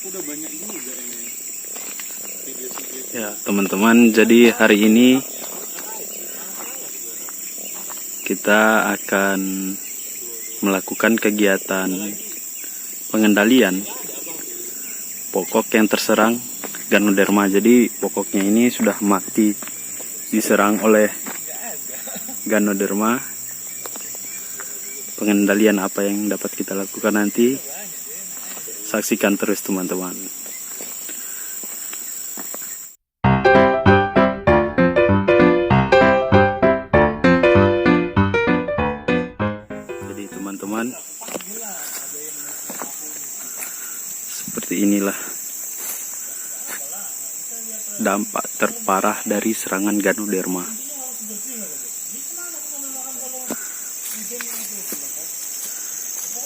Udah banyak juga ini video-video. Ya teman-teman, jadi hari ini kita akan melakukan kegiatan pengendalian pokok yang terserang Ganoderma. Jadi pokoknya ini sudah mati diserang oleh Ganoderma. Pengendalian apa yang dapat kita lakukan nanti, saksikan terus teman-teman. Jadi teman-teman, seperti inilah dampak terparah dari serangan Ganoderma.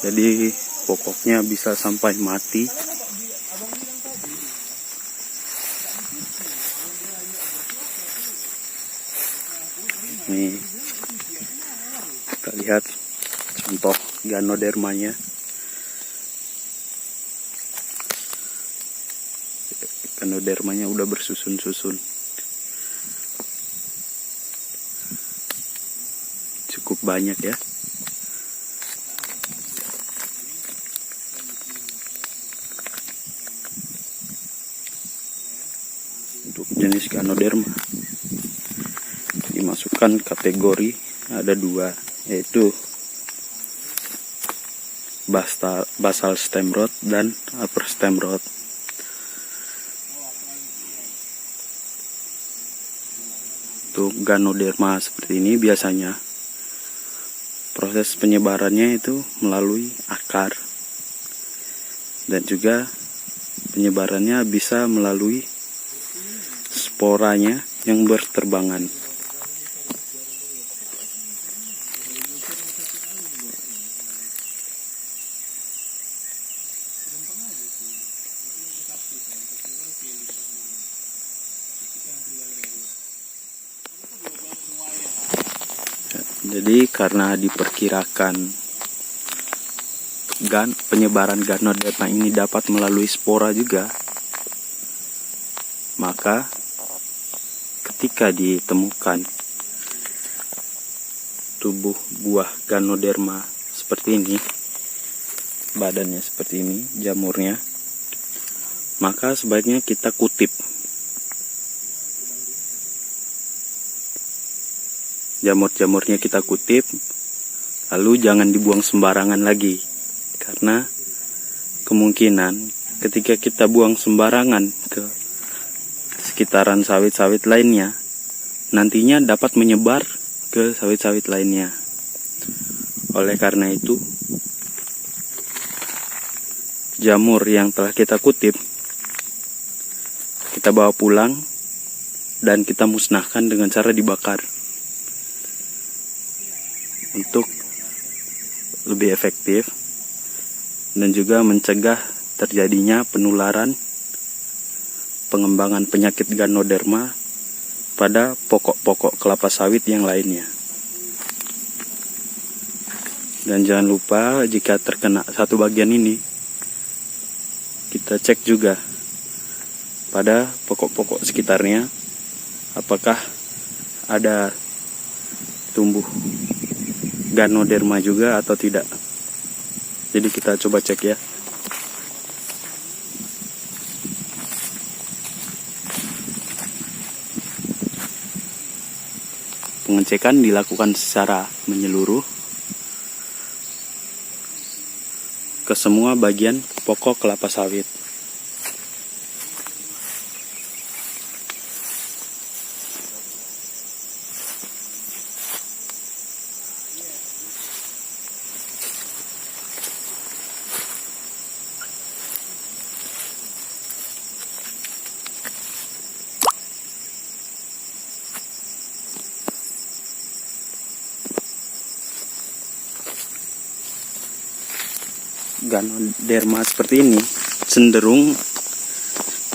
Jadi pokoknya bisa sampai mati. Nih, kita lihat contoh Ganodermanya. Ganodermanya udah bersusun-susun. Cukup banyak ya. Untuk jenis Ganoderma dimasukkan kategori ada dua, yaitu basal stem rot dan upper stem rot. Untuk Ganoderma seperti ini biasanya proses penyebarannya itu melalui akar, dan juga penyebarannya bisa melalui sporanya yang berterbangan. Jadi karena diperkirakan penyebaran Ganoderma ini dapat melalui spora juga, maka ketika ditemukan tubuh buah Ganoderma seperti ini, badannya seperti ini, jamurnya, maka sebaiknya kita kutip. Jamur-jamurnya kita kutip, lalu jangan dibuang sembarangan lagi, karena kemungkinan ketika kita buang sembarangan ke sekitaran sawit-sawit lainnya, nantinya dapat menyebar ke sawit-sawit lainnya. Oleh karena itu, jamur yang telah kita kutip kita bawa pulang dan kita musnahkan dengan cara dibakar, untuk lebih efektif dan juga mencegah terjadinya penularan pengembangan penyakit Ganoderma pada pokok-pokok kelapa sawit yang lainnya. Dan jangan lupa, jika terkena satu bagian ini, kita cek juga pada pokok-pokok sekitarnya apakah ada tumbuh Ganoderma juga atau tidak. Jadi kita coba cek ya. Pengecekan dilakukan secara menyeluruh ke semua bagian pokok kelapa sawit. Ganoderma seperti ini cenderung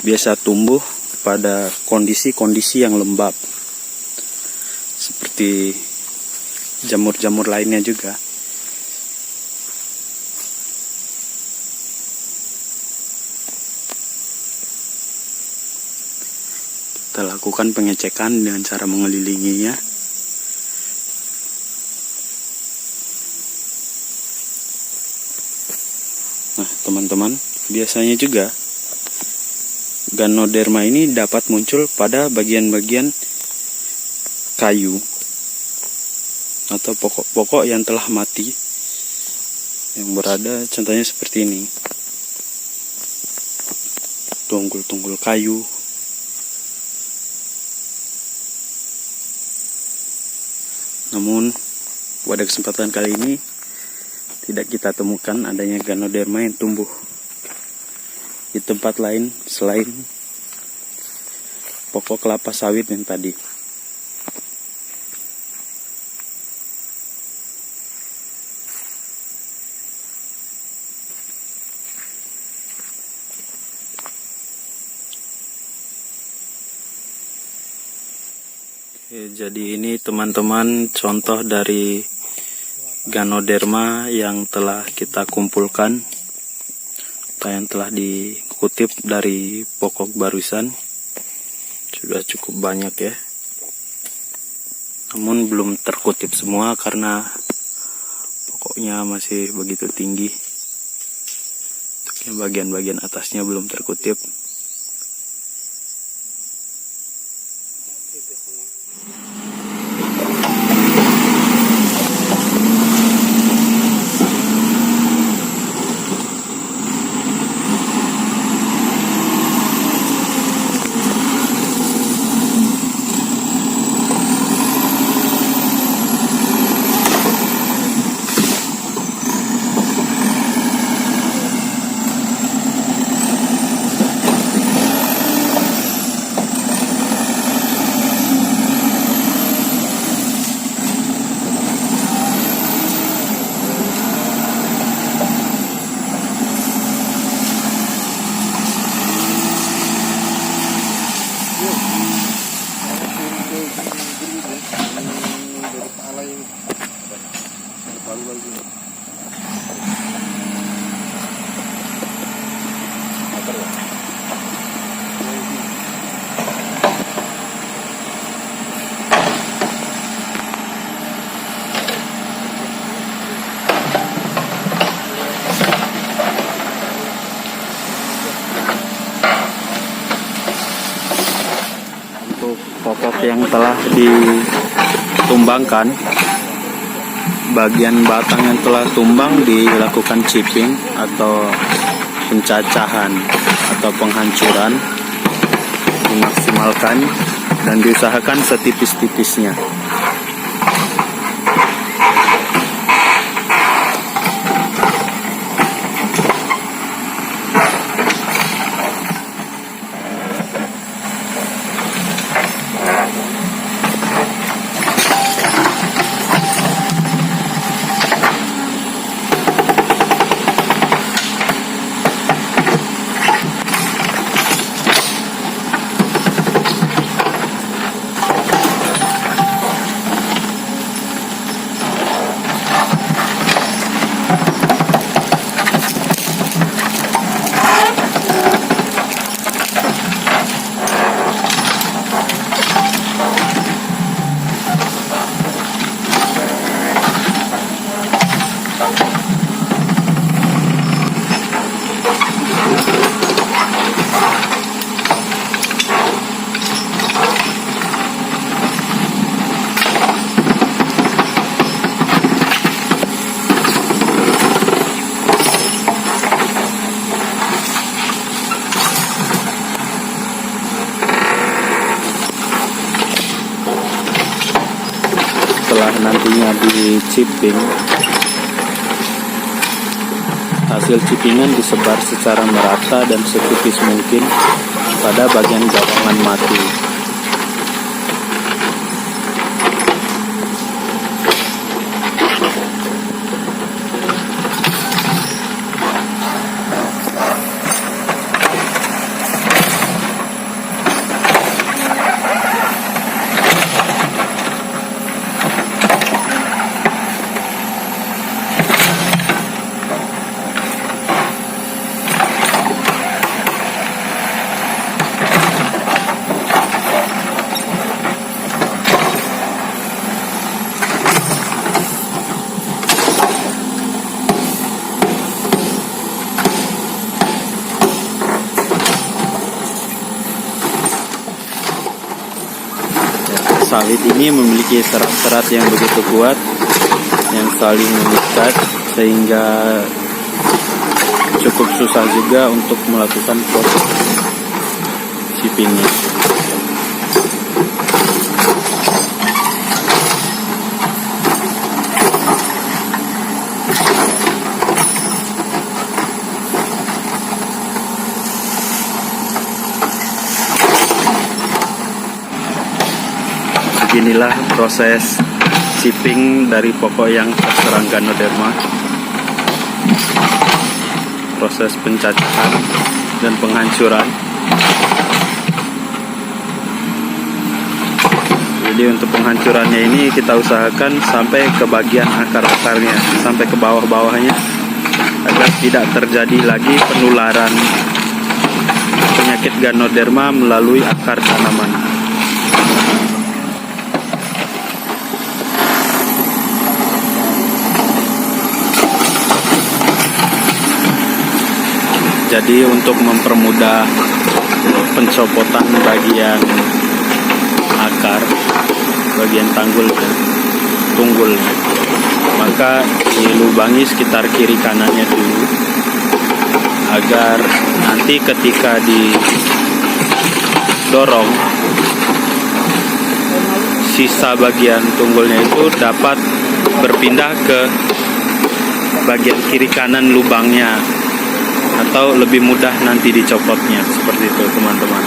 biasa tumbuh pada kondisi-kondisi yang lembab, seperti jamur-jamur lainnya juga. Kita lakukan pengecekan dengan cara mengelilinginya. Nah, teman-teman, biasanya juga Ganoderma ini dapat muncul pada bagian-bagian kayu atau pokok-pokok yang telah mati, yang berada contohnya seperti ini, tunggul-tunggul kayu. Namun pada kesempatan kali ini tidak kita temukan adanya Ganoderma yang tumbuh di tempat lain selain pokok kelapa sawit yang tadi. Oke, jadi ini teman-teman contoh dari Ganoderma yang telah kita kumpulkan, yang telah dikutip dari pokok barusan. Sudah cukup banyak ya, namun belum terkutip semua karena pokoknya masih begitu tinggi. Untuk bagian-bagian atasnya belum terkutip. Pokok yang telah ditumbangkan, bagian batang yang telah tumbang dilakukan chipping atau pencacahan atau penghancuran, dimaksimalkan dan diusahakan setipis-tipisnya. Setelah nantinya di chipping, hasil chippingan disebar secara merata dan setipis mungkin pada bagian gawangan mati. sawit ini memiliki serat-serat yang begitu kuat yang saling mengikat sehingga cukup susah juga untuk melakukan proses shippingnya. Beginilah proses shipping dari pokok yang terserang Ganoderma. Proses pencacahan dan penghancuran. Jadi untuk penghancurannya ini kita usahakan sampai ke bagian akar-akarnya, sampai ke bawah-bawahnya, agar tidak terjadi lagi penularan penyakit Ganoderma melalui akar tanaman. Jadi untuk mempermudah pencopotan bagian akar, bagian tunggul, maka dilubangi sekitar kiri kanannya dulu, agar nanti ketika didorong, sisa bagian tunggulnya itu dapat berpindah ke bagian kiri kanan lubangnya, atau lebih mudah nanti dicopotnya. Seperti itu teman-teman.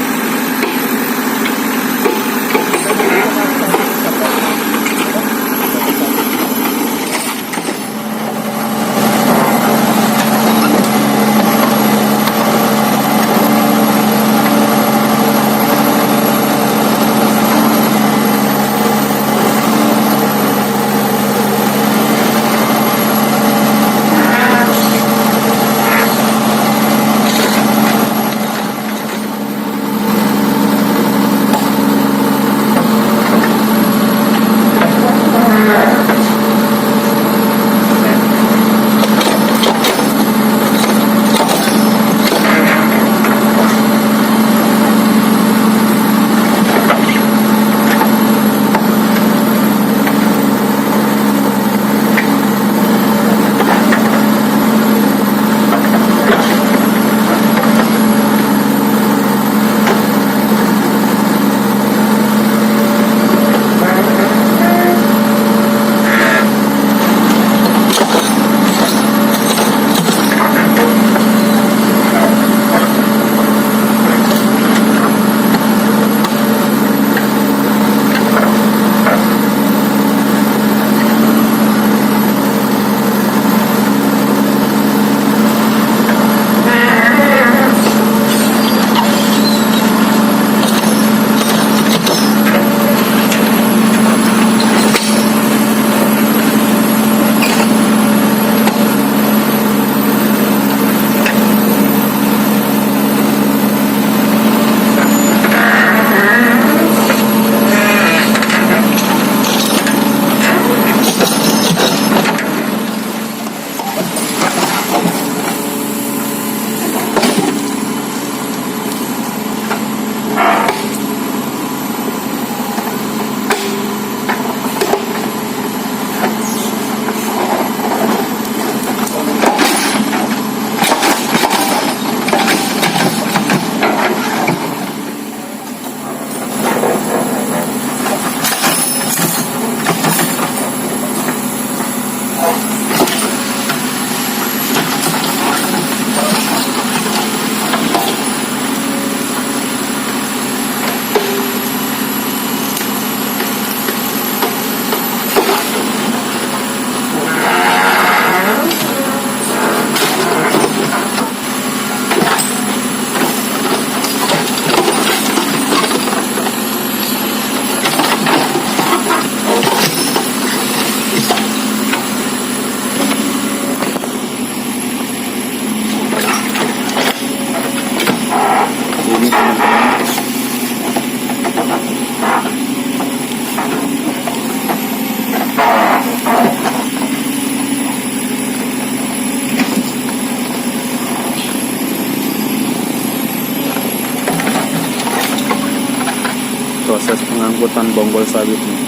proses pengangkutan bonggol sawitnya.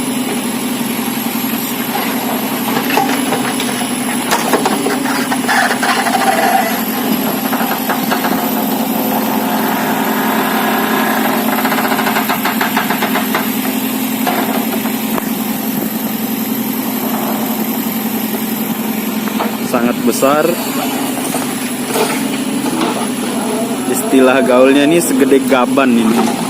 Sangat besar. Istilah gaulnya ini segede gaban ini.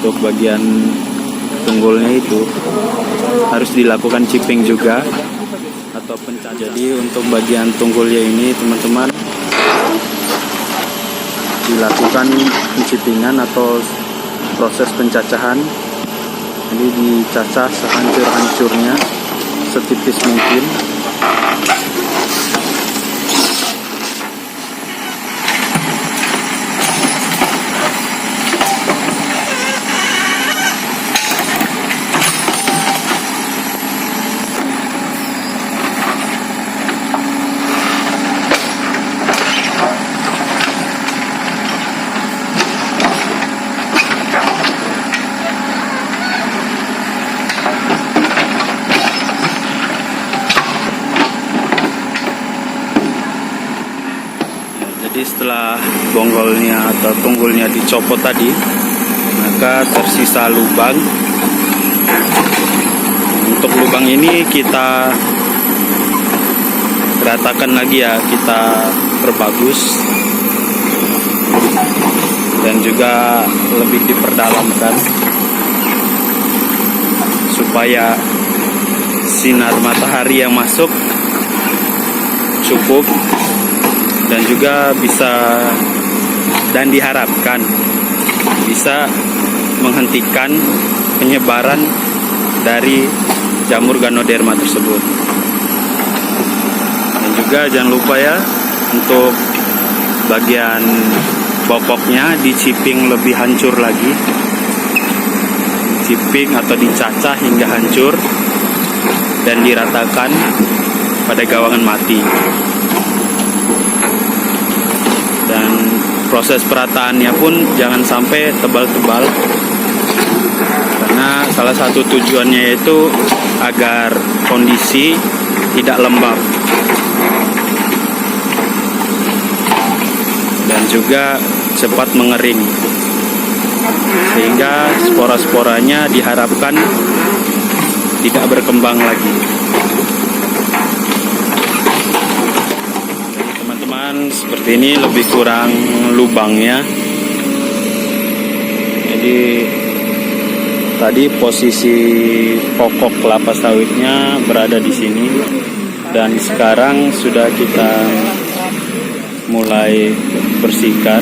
Untuk bagian tunggulnya itu harus dilakukan chipping juga atau pencacahan. Jadi untuk bagian tunggulnya ini teman-teman dilakukan penchippingan atau proses pencacahan. Jadi dicacah sehancur-hancurnya, setipis mungkin. Jadi setelah bonggolnya atau tunggulnya dicopot tadi, maka tersisa lubang. Untuk lubang ini kita ratakan lagi ya, kita perbagus dan juga lebih diperdalamkan supaya sinar matahari yang masuk cukup dan juga bisa dan diharapkan bisa menghentikan penyebaran dari jamur Ganoderma tersebut. Dan juga jangan lupa ya, untuk bagian pokoknya di-chipping lebih hancur lagi, chipping atau dicacah hingga hancur dan diratakan pada gawangan mati. Dan proses perataannya pun jangan sampai tebal-tebal, karena salah satu tujuannya yaitu agar kondisi tidak lembab dan juga cepat mengering, sehingga spora-sporanya diharapkan tidak berkembang lagi. Seperti ini lebih kurang lubangnya. Jadi tadi posisi pokok kelapa sawitnya berada di sini, dan sekarang sudah kita mulai bersihkan.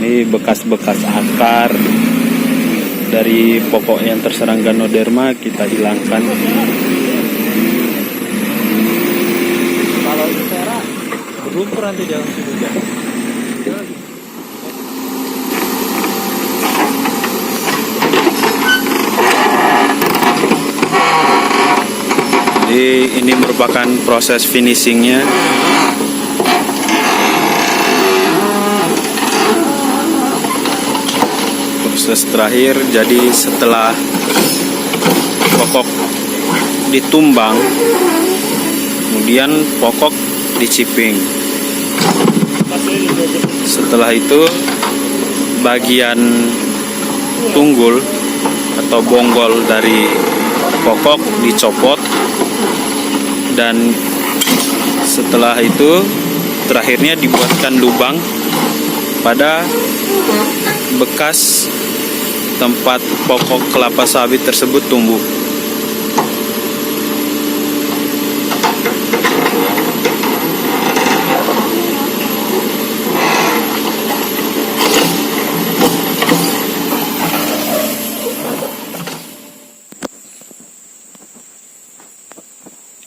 Ini bekas-bekas akar dari pokok yang terserang Ganoderma kita hilangkan. Lumpur nanti jangan hujan. Jadi ini merupakan proses finishingnya. Proses terakhir, jadi setelah pokok ditumbang, kemudian pokok di-chipping. Setelah itu bagian tunggul atau bonggol dari pokok dicopot, dan setelah itu terakhirnya dibuatkan lubang pada bekas tempat pokok kelapa sawit tersebut tumbuh.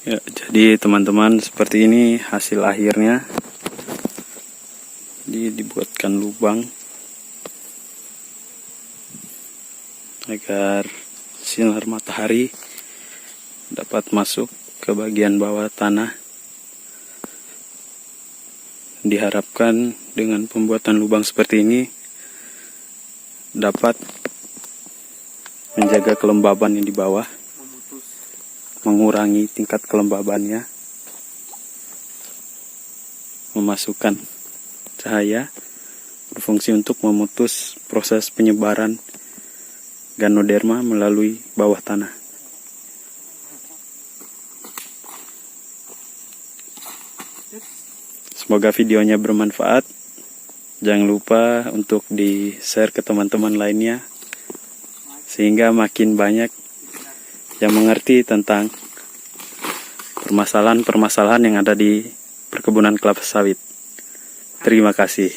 Ya, jadi teman-teman, seperti ini hasil akhirnya. Jadi dibuatkan lubang agar sinar matahari dapat masuk ke bagian bawah tanah. Diharapkan dengan pembuatan lubang seperti ini dapat menjaga kelembaban yang di bawah, mengurangi tingkat kelembabannya, memasukkan cahaya, berfungsi untuk memutus proses penyebaran Ganoderma melalui bawah tanah. Semoga videonya bermanfaat. Jangan lupa untuk di-share ke teman-teman lainnya, sehingga makin banyak yang mengerti tentang permasalahan-permasalahan yang ada di perkebunan kelapa sawit. Terima kasih.